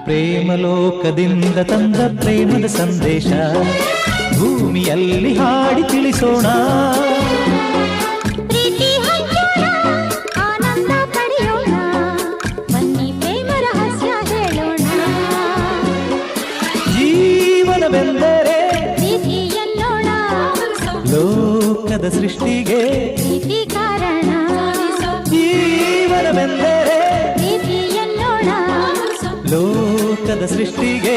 ಪ್ರೇಮಲೋಕದಿಂದ ತಂದ ಪ್ರೇಮದ ಸಂದೇಶ ಭೂಮಿಯಲ್ಲಿ ಹಾಡಿ ತಿಳಿಸೋಣ. ಪ್ರೀತಿ ಹಂಚೋಣ, ಆನಂದ ಪಡೆಯೋಣ, ಬನ್ನಿ ಪ್ರೇಮ ರಹಸ್ಯ ಹೇಳೋಣ. ಜೀವನವೆಂದರೆ ಪ್ರೀತಿ ಎನ್ನೋಣ, ಲೋಕದ ಸೃಷ್ಟಿಗೆ ಪ್ರೀತಿ ಕಾರಣ. ಜೀವನವೆಂದರೆ ಪ್ರೀತಿ ಎನ್ನೋಣ, ಲೋಕದ ಸೃಷ್ಟಿಗೆ